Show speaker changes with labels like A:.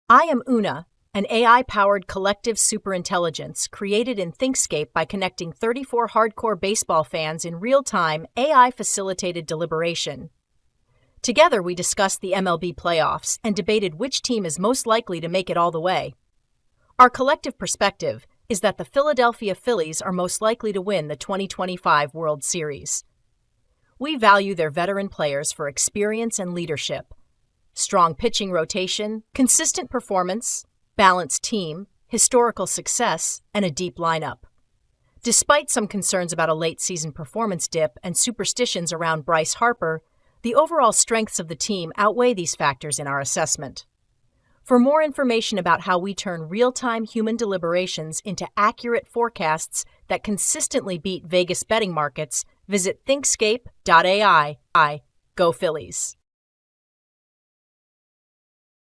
A: I am Una, an AI-powered collective superintelligence created in Thinkscape by connecting 34 hardcore baseball fans in real-time AI-facilitated deliberation. Together, we discussed the MLB Playoffs and debated which team is most likely to make it all the way. Our collective perspective is that the Philadelphia Phillies are most likely to win the 2025 World Series. We value their veteran players for experience and leadership, strong pitching rotation, consistent performance, balanced team, historical success, and a deep lineup. Despite some concerns about a late-season performance dip and superstitions around Bryce Harper, the overall strengths of the team outweigh these factors in our assessment. For more information about how we turn real-time human deliberations into accurate forecasts that consistently beat Vegas betting markets, visit Thinkscape.ai. Go Phillies!